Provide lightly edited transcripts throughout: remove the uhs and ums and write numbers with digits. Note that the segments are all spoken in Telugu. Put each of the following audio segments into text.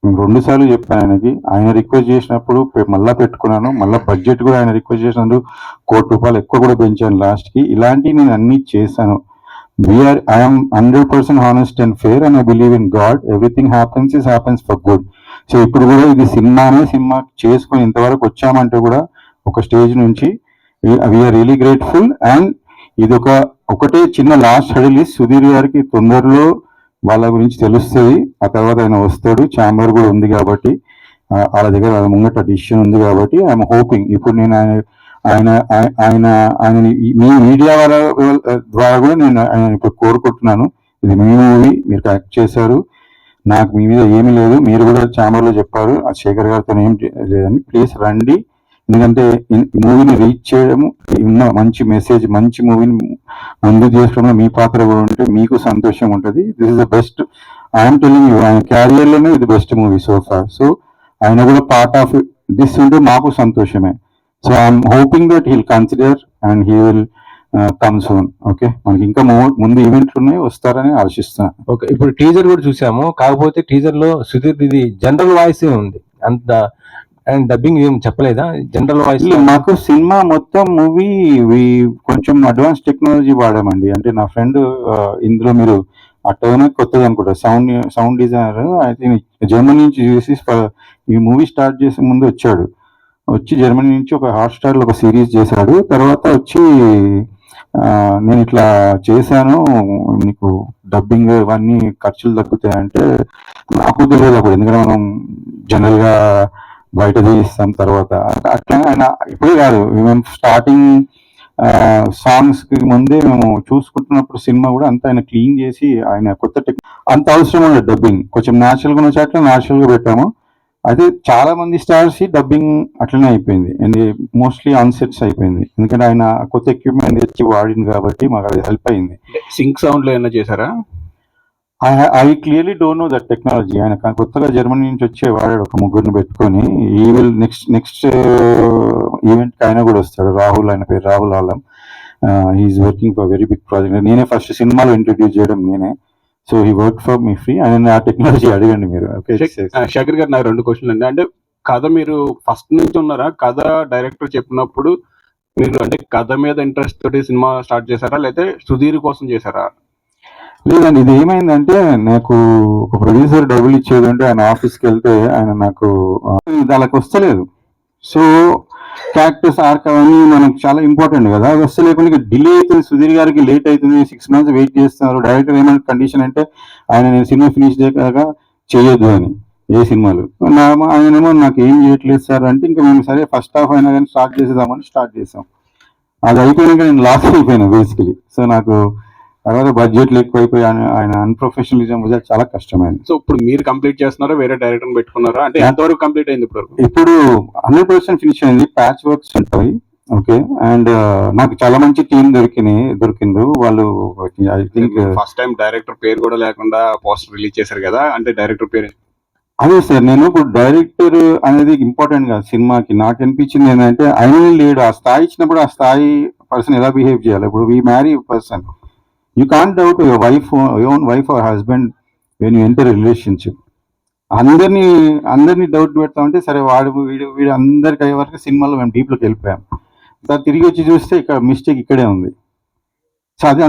నేను 2 సార్లు చెప్పాను ఆయనకి. ఆయన రిక్వెస్ట్ చేసినప్పుడు మళ్ళా పెట్టుకున్నాను. మళ్ళా బడ్జెట్ కూడా ఆయన రిక్వెస్ట్ చేసినందుకు ₹1,00,00,000 ఎక్కువ కూడా పెంచాను లాస్ట్‌కి. ఇలాంటివి నేను అన్నీ చేశాను. I am 100% honest and fair and I believe in God. Everything happens for good. So ఇప్పుడు కూడా ఇది సినిమా చేసుకొని ఇంతవరకు వచ్చామంటే కూడా ఒక స్టేజ్ నుంచి వీఆర్ రియలీ గ్రేట్ఫుల్. అండ్ ఇది ఒకటే చిన్న లాస్ట్ హడిల్. సుధీర్ గారికి తొందరలో వాళ్ళ గురించి తెలుస్తుంది. ఆ తర్వాత ఆయన వస్తాడు. ఛాంబర్ కూడా ఉంది కాబట్టి వాళ్ళ దగ్గర వాళ్ళ ముంగట డిసిషన్ ఉంది కాబట్టి ఐఎమ్ హోపింగ్. ఇప్పుడు నేను ఆయన మీ మీడియా వాళ్ళ ద్వారా కూడా నేను ఆయన ఇప్పుడు కోరుకుంటున్నాను, ఇది మీ మూవీ, మీరు కరెక్ట్ చేశారు, నాకు మీ మీద ఏమీ లేదు. మీరు కూడా ఛాంబర్లో చెప్పారు ఆ శేఖర్ గారితో ఏం లేదని. ప్లీజ్ రండి. ఎందుకంటే మూవీని రీచ్ చేయడం, ఉన్న మంచి మెసేజ్, మంచి మూవీని ముందు చేసుకోవడంలో మీ పాత్ర కూడా ఉంటే మీకు సంతోషం ఉంటుంది. This is the best. I'm telling you, ఆయన క్యారియర్లోనే ఇది best movie so far. So ఆయన కూడా పార్ట్ ఆఫ్ దిస్ ఉంటే మాకు సంతోషమే. So I'm hoping that he'll consider and he will come soon. Okay, మనకి ఇంకా ముందు ఈవెంట్లు ఉన్నాయి, వస్తారని ఆశిస్తున్నాను. ఓకే, ఇప్పుడు టీజర్ కూడా చూసాము. కాకపోతే టీజర్ లో సుధీర్ ఇది జనరల్ వాయిస్ ఉంది, అంత అండ్ డబ్బింగ్ ఏం చెప్పలేదా? జనరల్ వాయిస్ మాకు సినిమా మొత్తం మూవీ కొంచెం అడ్వాన్స్ టెక్నాలజీ వాడామండి. అంటే నా ఫ్రెండ్ ఇందులో మీరు ఆ టర్న్ కొత్తది అనుకుంటా, sound designer I think Germany నుంచి చూసి ఈ మూవీ స్టార్ట్ చేసే ముందు వచ్చి జర్మనీ నుంచి ఒక హాట్‌స్టార్లో ఒక సిరీస్ చేశాడు. తర్వాత వచ్చి నేను ఇట్లా చేశాను, నీకు డబ్బింగ్ ఇవన్నీ ఖర్చులు తగ్గుతాయంటే నాకు తెలియదు అప్పుడు. ఎందుకంటే మనం జనరల్గా బయట తీస్తాం. తర్వాత అట్లా ఆయన ఇప్పుడే కాదు, మేము స్టార్టింగ్ సాంగ్స్ కి ముందే మేము చూసుకుంటున్నప్పుడు సినిమా కూడా అంతా ఆయన క్లీన్ చేసి ఆయన కొత్త అంత అవసరం ఉండదు. డబ్బింగ్ కొంచెం న్యాచురల్గా ఉన్న చోట్ల న్యాచురల్గా పెట్టాము. అయితే చాలా మంది స్టార్స్ డబ్బింగ్ అట్లనే అయిపోయింది, అండ్ మోస్ట్లీ ఆన్ సెట్స్ అయిపోయింది. ఎందుకంటే ఆయన కొత్త ఎక్విప్మెంట్ తెచ్చి వాడింది కాబట్టి మాకు అది హెల్ప్ అయింది. సింక్ సౌండ్ లో ఏమైనా చేశారా? I clearly don't know that technology. ఆయన కొత్తగా జర్మనీ నుంచి వచ్చే వాడాడు, ఒక ముగ్గురిని పెట్టుకొని. ఈ విల్ నెక్స్ట్ ఈవెంట్కి ఆయన కూడా వస్తాడు. రాహుల్, ఆయన పేరు Rahul Alam. He's working for very big project. నేనే ఫస్ట్ సినిమాలో ఇంట్రడ్యూస్ చేయడం నేనే. So he work for me free. ఆయన ఆ టెక్నాలజీ అడగండి మీరు. శేఖర్ గారు, నాకు 2 క్వశ్చన్లు అండి. అంటే కథ మీరు ఫస్ట్ నుంచి ఉన్నారా? కథ డైరెక్టర్ చెప్పినప్పుడు మీరు అంటే కథ మీద ఇంట్రెస్ట్ తోటి సినిమా స్టార్ట్ చేశారా, లేకపోతే సుధీర్ కోసం చేశారా? లేదండి, ఇది ఏమైందంటే నాకు ఒక ప్రొడ్యూసర్ డబ్బులు ఇచ్చేది ఉంటే ఆయన ఆఫీస్కి వెళ్తే ఆయన నాకు వాళ్ళకి వస్తలేదు. సో క్యారెక్టర్స్ ఆర్క్ అవన్నీ మనకు చాలా ఇంపార్టెంట్ కదా, అది వస్తలేకుండా డిలే అవుతుంది. సుధీర్ గారికి లేట్ అవుతుంది, 6 months వెయిట్ చేస్తున్నారు. డైరెక్టర్ ఏమైనా కండిషన్ అంటే నేను సినిమా ఫినిష్ చేయక చేయొద్దు అని ఏ సినిమాలు. ఆయనేమో నాకు ఏం చేయట్లేదు సార్ అంటే, ఇంకా మేము సరే ఫస్ట్ హాఫ్ అయినా కానీ స్టార్ట్ చేసేద్దామని స్టార్ట్ చేసాం. అది అయిపోయినాక నేను లాస్ అయిపోయాను బేసికలీ. సో నాకు తర్వాత బడ్జెట్లు ఎక్కువైపోయి ఆయన అన్ప్రొఫెషనలిజం చాలా కష్టమైంది. సో ఇప్పుడు మీరు కంప్లీట్ చేస్తున్నారా, వేరే డైరెక్టర్ పెట్టుకున్నారా? అంటే ఎంతవరకు కంప్లీట్ అయింది ఇప్పుడు 100% ఫినిష్ అయింది. ప్యాచ్ వర్క్స్ ఉంటాయి. ఓకే, అండ్ నాకు చాలా మంచి టీం దొరికింది. వాళ్ళు I think first time director పేరు కూడా లేకుండా పోస్టర్ రిలీజ్ చేశారు కదా, అంటే డైరెక్టర్ పేరు అదే సార్. నేను ఇప్పుడు డైరెక్టర్ అనేది ఇంపార్టెంట్ కాదు సినిమాకి. నాకు అనిపించింది ఏంటంటే ఆయన లేడు, ఆ స్థాయి ఇచ్చినప్పుడు ఆ స్థాయి పర్సన్ ఎలా బిహేవ్ చేయాలి. ఇప్పుడు we marry person, you can't doubt your own wife or husband when you enter a relationship. అందరినీ డౌట్ పెడతా ఉంటే సరే వీడు అందరికి అయ్యే వరకు సినిమాలో మేము డీప్లోకి వెళ్ళిపోయాం. తిరిగి వచ్చి చూస్తే ఇక్కడ మిస్టేక్ ఇక్కడే ఉంది. సో అది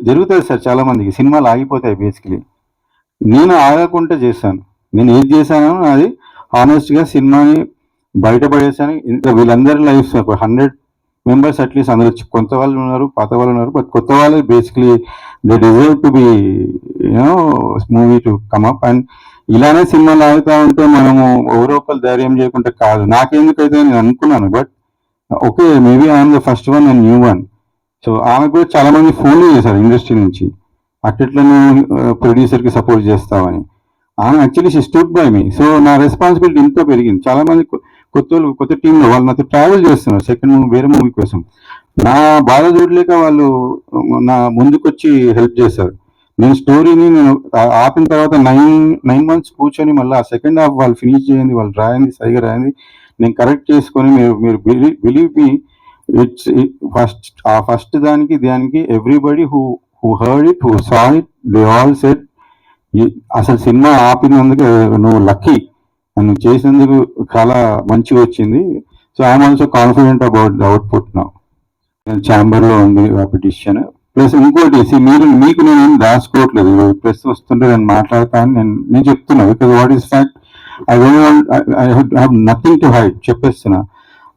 జరుగుతుంది సార్, చాలా మందికి సినిమాలు ఆగిపోతాయి బేసికలీ. నేను ఆగకుండా చేశాను. నేను ఏది చేశానో అది హానెస్ట్గా సినిమాని బయటపడేసాను. ఇంకా వీళ్ళందరి లైఫ్ 100 members అట్లీస్ట్ అందరూ కొంత వాళ్ళు ఉన్నారు, పాత వాళ్ళు ఉన్నారు. బట్ కొత్త వాళ్ళు basically they deserve to be movie to come up. And ఇలానే సినిమాలు ఆగుతూ ఉంటే మనము ఎవరో ఒకరు ధైర్యం చేయకుంటే కాదు. నాకెందుకైతే నేను అనుకున్నాను, but okay maybe I'm the first one and new one. So ఆమె కూడా చాలా మంది ఫోన్లు చేశారు ఇండస్ట్రీ నుంచి, అట్లా నువ్వు ప్రొడ్యూసర్కి సపోర్ట్ చేస్తావని. ఆమె actually she stood by me. So నా రెస్పాన్సిబిలిటీ ఎంతో పెరిగింది. చాలా మంది కొత్త టీంలో వాళ్ళు నాతో ట్రావెల్ చేస్తున్నారు సెకండ్ మూవీ, వేరే మూవీ కోసం. నా బాధ చూడలేక వాళ్ళు నా ముందుకొచ్చి హెల్ప్ చేశారు. నేను స్టోరీని ఆపిన తర్వాత 9 months కూర్చొని మళ్ళీ ఆ సెకండ్ హాఫ్ వాళ్ళు ఫినిష్ చేయండి, వాళ్ళు రాయండి, సరిగా రాయండి, నేను కరెక్ట్ చేసుకొని మీరు బిలీవ్ మీ, ఇట్స్ ఫస్ట్ దానికి everybody who heard it, who saw it, they all said అసలు సినిమా ఆపినందుకు నువ్వు లక్కీ. నువ్వు చేసినందుకు చాలా మంచిగా వచ్చింది. So I'm also confident about the output now. Chamber లో ఉంది ఆ పిటిషన్. ప్లస్ ఇంకోటి మీకు నేను ఏం దాచుకోవట్లేదు. ప్రెస్ వస్తుంటే నేను మాట్లాడతాను, నేను చెప్తున్నా. Because what is fact, I have nothing to hide, చెప్పేస్తున్నా.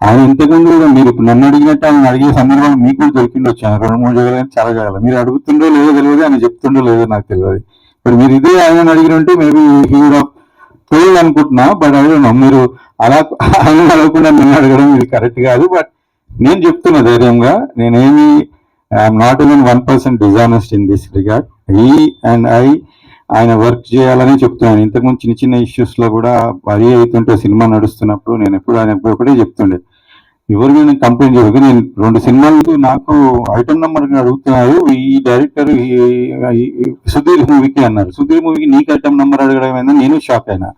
ఆయన ఇంతకుముందు కూడా మీరు ఇప్పుడు నన్ను అడిగినట్టు ఆయన అడిగే సందర్భం మీకు కూడా దొరికింది వచ్చాను 2-3 జగలు, చాలా జగలు. మీరు అడుగుతుండో లేదో తెలియదు, ఆయన చెప్తుండో లేదో నాకు తెలియదు. ఇప్పుడు మీరు ఇదే ఆయన అడిగినట్టే మేబీ తోలు అనుకుంటున్నా. బట్ అడగను, మీరు అలా ఆయన అడగకుండా నన్ను అడగడం ఇది కరెక్ట్ కాదు. బట్ నేను చెప్తున్నా ధైర్యంగా, నేనేమి I'm not even 1% dishonest in this regard. He and ఆయన వర్క్ చేయాలని చెప్తున్నాను. ఇంతకుముందు చిన్న చిన్న ఇష్యూస్ లో కూడా వరి అవుతుంటే సినిమా నడుస్తున్నప్పుడు నేను ఎప్పుడు ఆయన ఒకటే చెప్తుండే, ఎవరు నేను కంప్లైంట్ చేయదు. నేను 2 సినిమాలకు నాకు ఐటమ్ నెంబర్ అడుగుతున్నారు. ఈ డైరెక్టర్ సుధీర్ మూవీకి అన్నారు. సుధీర్ మూవీకి నీకు ఐటమ్ నెంబర్ అడగడం ఏందో నేను షాక్ అయినా.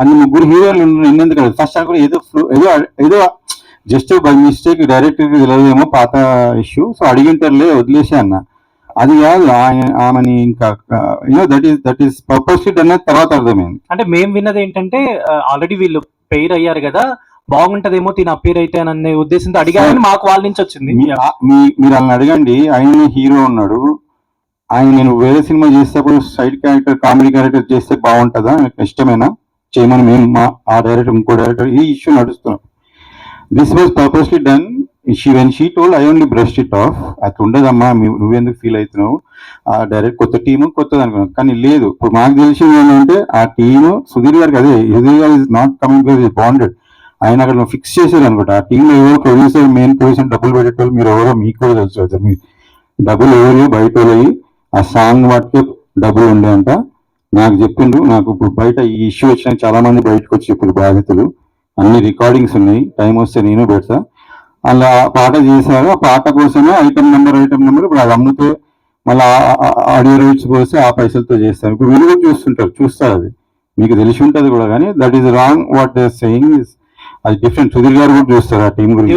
అన్ని 3 హీరోలు ఎందుకు ఫస్ట్ కూడా ఏదో ఏదో జస్ట్ బై మిస్టేక్ డైరెక్టర్ కి తెలియదేమో పాత ఇష్యూ, సో అడిగింటారులే వదిలేసి అన్న. అది కాదు, ఆమెని ఇంకా దట్ ఈస్ పర్పస్లీ డన్ తర్వాత అర్థమైంది. అంటే మేము విన్నది ఏంటంటే ఆల్రెడీ వీళ్ళు పెయిర్ అయ్యారు కదా, బాగుంటదేమో తిన అపేర్ అయితే అనే ఉద్దేశంతో అడిగారని మాకు వాళ్ళ నుంచి వచ్చింది. మీరు వాళ్ళని అడగండి. ఆయన హీరో ఉన్నాడు, ఆయన నేను వేరే సినిమా చేసేటప్పుడు సైడ్ క్యారెక్టర్ కామెడీ క్యారెక్టర్ చేస్తే బాగుంటుందా, నాకు ఇష్టమేనా చేయమని మేము ఆ డైరెక్టర్ ఇంకో డైరెక్టర్ ఈ ఇష్యూ నడుస్తున్నాం. This was purposely done. When she told I only brush it off. అది ఉండదమ్మా, నువ్వెందుకు ఫీల్ అవుతున్నావు, ఆ డైరెక్ట్ కొత్త టీము కొత్తది అనుకున్నావు. కానీ లేదు, ఇప్పుడు మాకు తెలిసింది ఏంటంటే ఆ టీము సుధీర్ గారికి అదే, సుధీర్ గారు is not coming because is bonded. ఆయన అక్కడ ఫిక్స్ చేశారు అనుకుంటా. ఆ టీంలో ఎవరో ప్రొడ్యూసర్, మెయిన్ ప్రొడ్యూసర్ డబ్బులు పెట్టేటోళ్ళు మీరు ఎవరో మీకు కూడా తెలుసు కదా. మీ డబ్బులు ఎవరు బయట పోయి ఆ సాంగ్ వాటికే డబ్బులు ఉండే అంట నాకు చెప్పిండ్రు. నాకు ఇప్పుడు బయట ఈ ఇష్యూ వచ్చిన చాలా మంది బయటకు వచ్చి ఇప్పుడు బాధితులు అన్ని రికార్డింగ్స్ ఉన్నాయి, టైం వస్తే నేను పెడతా. అలా పాట చేశారు, ఆ పాట కోసమే ఐటమ్ నెంబర్ ఇప్పుడు అది అమ్మితే మళ్ళీ ఆడియో రైట్స్ పోస్తే ఆ పైసలతో చేస్తారు. ఇప్పుడు మీరు కూడా చూస్తారు, అది మీకు తెలిసి ఉంటుంది కూడా. కానీ that is wrong what they saying, అది డిఫరెంట్. సుధీర్ గారు కూడా చూస్తారు ఆ టీం గురించి.